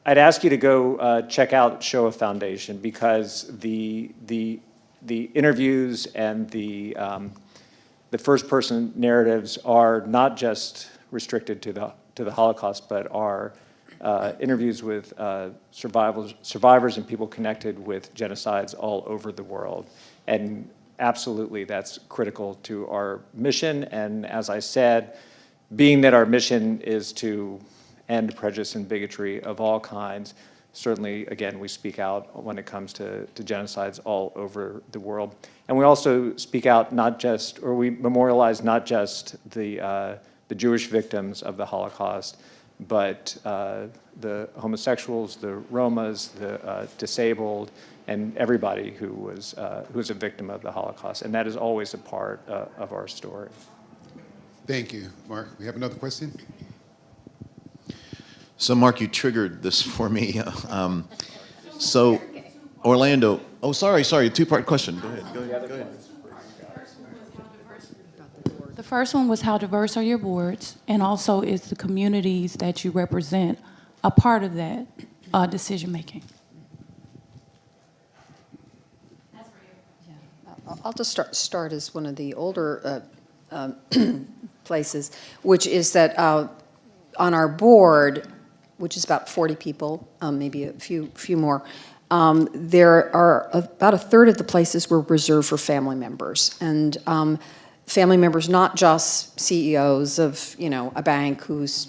ask you to go check out Shoah Foundation, because the interviews and the first-person narratives are not just restricted to the Holocaust, but are interviews with survivors and people connected with genocides all over the world. And absolutely, that's critical to our mission. And as I said, being that our mission is to end prejudice and bigotry of all kinds, certainly, again, we speak out when it comes to genocides all over the world. And we also speak out not just, or we memorialize not just the Jewish victims of the Holocaust, but the homosexuals, the Romas, the disabled, and everybody who was a victim of the Holocaust. And that is always a part of our story. Thank you, Mark. We have another question? So, Mark, you triggered this for me. So, Orlando, oh, sorry, two-part question. Go ahead. The first one was how diverse are your boards, and also is the communities that you represent a part of that decision-making? I'll just start as one of the older places, which is that on our board, which is about 40 people, maybe a few more, there are about a third of the places were reserved for family members. And family members, not just CEOs of, a bank whose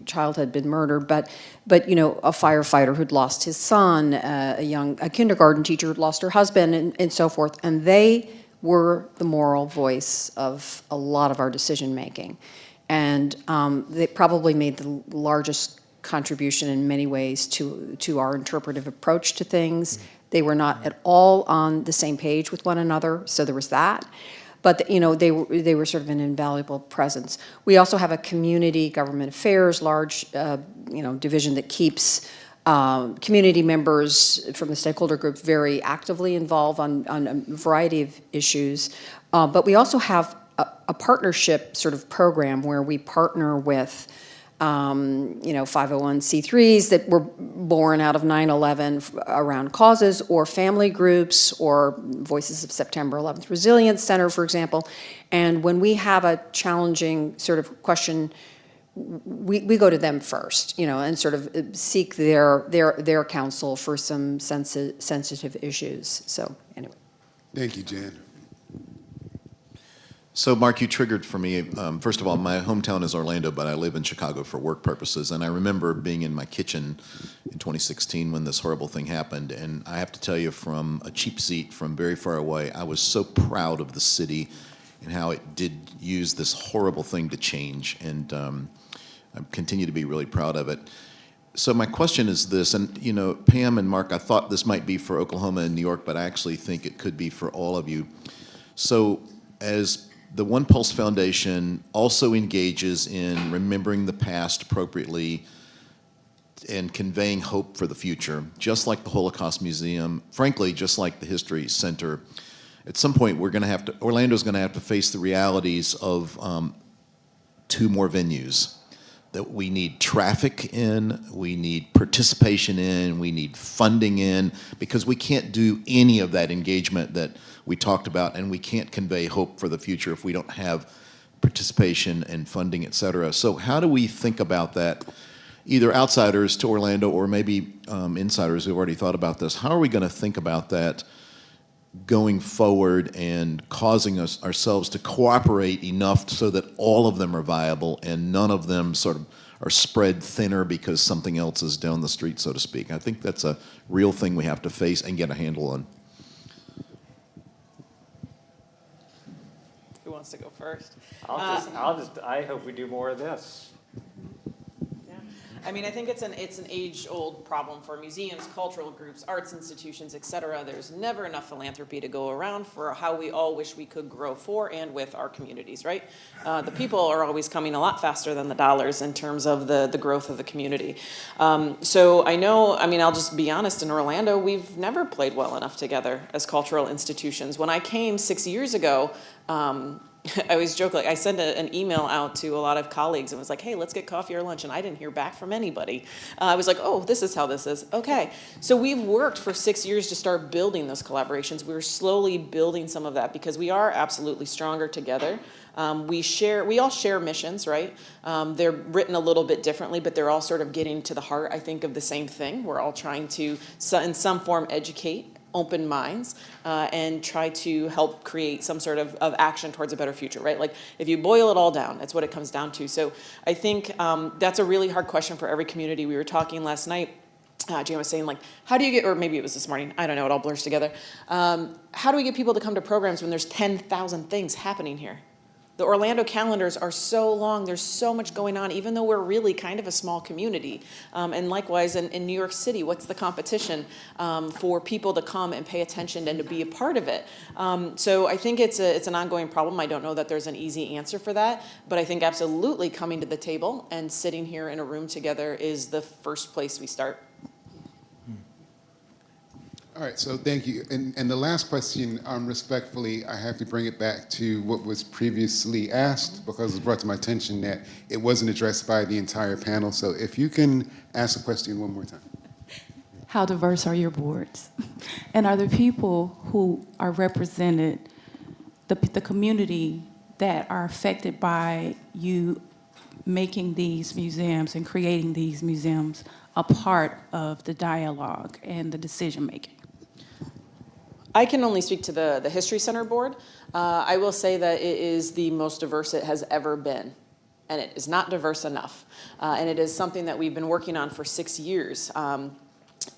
child had been murdered, but a firefighter who'd lost his son, a kindergarten teacher who'd lost her husband, and so forth. And they were the moral voice of a lot of our decision making. And they probably made the largest contribution in many ways to our interpretive approach to things. They were not at all on the same page with one another, so there was that. But they were sort of an invaluable presence. We also have a community government affairs large division that keeps community members from the stakeholder group very actively involved on a variety of issues. But we also have a partnership sort of program where we partner with 501c3s that were born out of 9/11 around causes, or family groups, or Voices of September 11th Resilience Center, for example. And when we have a challenging sort of question, we go to them first, and sort of seek their counsel for some sensitive issues. So anyway. Thank you, Jan. So, Mark, you triggered for me. First of all, my hometown is Orlando, but I live in Chicago for work purposes. And I remember being in my kitchen in 2016 when this horrible thing happened. And I have to tell you, from a cheap seat from very far away, I was so proud of the city and how it did use this horrible thing to change. And I continue to be really proud of it. So my question is this, and Pam and Mark, I thought this might be for Oklahoma and New York, but I actually think it could be for all of you. So as the One Pulse Foundation also engages in remembering the past appropriately and conveying hope for the future, just like the Holocaust Museum, frankly, just like the History Center. At some point, Orlando's going to have to face the realities of 2 more venues that we need traffic in, we need participation in, we need funding in, because we can't do any of that engagement that we talked about, and we can't convey hope for the future if we don't have participation and funding, et cetera. So how do we think about that, either outsiders to Orlando or maybe insiders who've already thought about this? How are we going to think about that going forward and causing ourselves to cooperate enough so that all of them are viable and none of them sort of are spread thinner because something else is down the street, so to speak? I think that's a real thing we have to face and get a handle on. Who wants to go first? I hope we do more of this. I mean, I think it's an age-old problem for museums, cultural groups, arts institutions, et cetera. There's never enough philanthropy to go around for how we all wish we could grow for and with our communities, right? The people are always coming a lot faster than the dollars in terms of the growth of the community. So I'll just be honest, in Orlando, we've never played well enough together as cultural institutions. When I came 6 years ago, I always joke, like I sent an email out to a lot of colleagues and was like, hey, let's get coffee or lunch, and I didn't hear back from anybody. I was like, oh, this is how this is. Okay. So we've worked for 6 years to start building those collaborations. We're slowly building some of that because we are absolutely stronger together. We all share missions, right? They're written a little bit differently, but they're all sort of getting to the heart, I think, of the same thing. We're all trying to, in some form, educate, open minds, and try to help create some sort of action towards a better future, right? Like if you boil it all down, that's what it comes down to. So I think that's a really hard question for every community. We were talking last night, Jan was saying, like, how do you get, or maybe it was this morning, I don't know, it all blurs together. How do we get people to come to programs when there's 10,000 things happening here? The Orlando calendars are so long, there's so much going on, even though we're really kind of a small community. And likewise, in New York City, what's the competition for people to come and pay attention and to be a part of it? So I think it's an ongoing problem. I don't know that there's an easy answer for that, but I think absolutely coming to the table and sitting here in a room together is the first place we start. All right, so thank you. And the last question, respectfully, I have to bring it back to what was previously asked because it was brought to my attention that it wasn't addressed by the entire panel. So if you can ask the question one more time. How diverse are your boards? And are the people who are represented, the community that are affected by you making these museums and creating these museums a part of the dialogue and the decision-making? I can only speak to the History Center board. I will say that it is the most diverse it has ever been, and it is not diverse enough. And it is something that we've been working on for 6 years.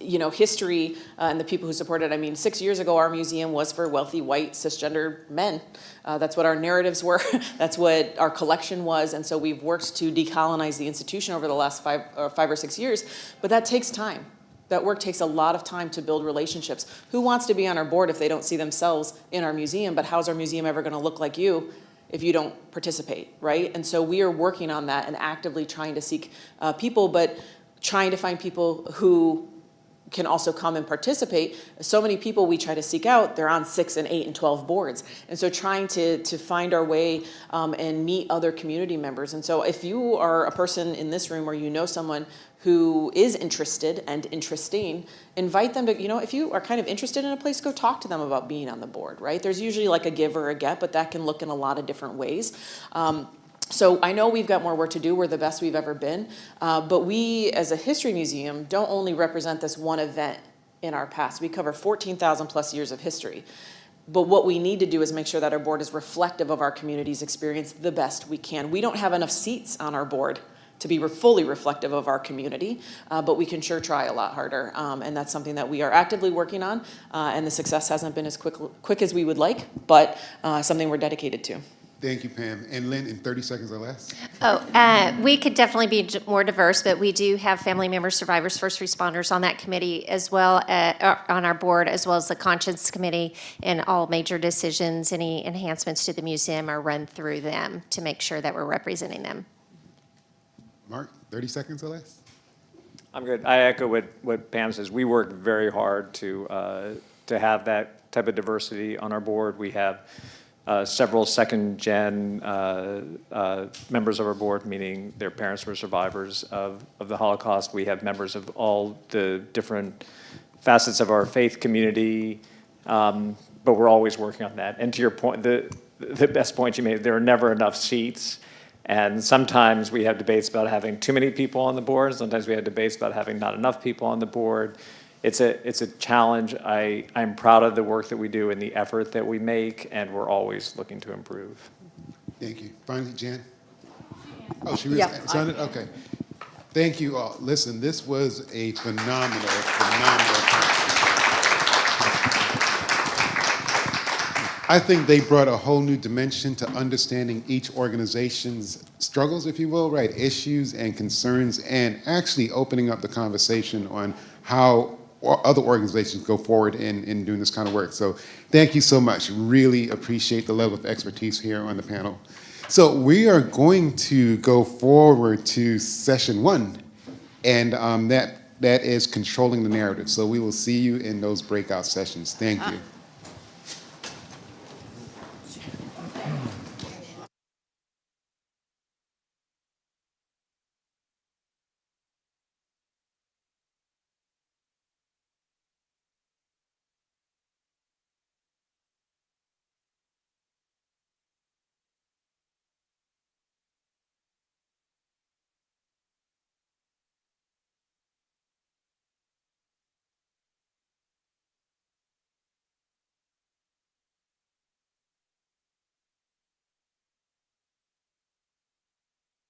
History and the people who support it, 6 years ago, our museum was for wealthy, white, cisgender men. That's what our narratives were. That's what our collection was. And so we've worked to decolonize the institution over the last 5 or 6 years. But that takes time. That work takes a lot of time to build relationships. Who wants to be on our board if they don't see themselves in our museum? But how's our museum ever going to look like you if you don't participate, right? And so we are working on that and actively trying to seek people, but trying to find people who can also come and participate. So many people we try to seek out, they're on 6 and 8 and 12 boards. And so trying to find our way and meet other community members. And so if you are a person in this room or you know someone who is interested and interesting, invite them to, if you are kind of interested in a place, go talk to them about being on the board, right? There's usually like a give or a get, but that can look in a lot of different ways. So I know we've got more work to do. We're the best we've ever been. But we, as a history museum, don't only represent this one event in our past. We cover 14,000 plus years of history. But what we need to do is make sure that our board is reflective of our community's experience the best we can. We don't have enough seats on our board to be fully reflective of our community, but we can sure try a lot harder. And that's something that we are actively working on. And the success hasn't been as quick as we would like, but something we're dedicated to. Thank you, Pam. And Lynn, in 30 seconds or less. We could definitely be more diverse, but we do have family members, survivors, first responders on that committee as well, on our board, as well as the conscience committee, and all major decisions, any enhancements to the museum are run through them to make sure that we're representing them. Mark, 30 seconds or less. I'm good. I echo what Pam says. We work very hard to have that type of diversity on our board. We have several second-gen members of our board, meaning their parents were survivors of the Holocaust. We have members of all the different facets of our faith community, but we're always working on that. And to your point, the best point you made, there are never enough seats. And sometimes we have debates about having too many people on the board. Sometimes we have debates about having not enough people on the board. It's a challenge. I'm proud of the work that we do and the effort that we make, and we're always looking to improve. Thank you. Finally, Jan. Oh, she was sounded okay. Thank you all. Listen, this was a phenomenal. I think they brought a whole new dimension to understanding each organization's struggles, if you will, right? Issues and concerns, and actually opening up the conversation on how other organizations go forward in doing this kind of work. So thank you so much. Really appreciate the level of expertise here on the panel. So we are going to go forward to session 1, and that is controlling the narrative. So we will see you in those breakout sessions. Thank you.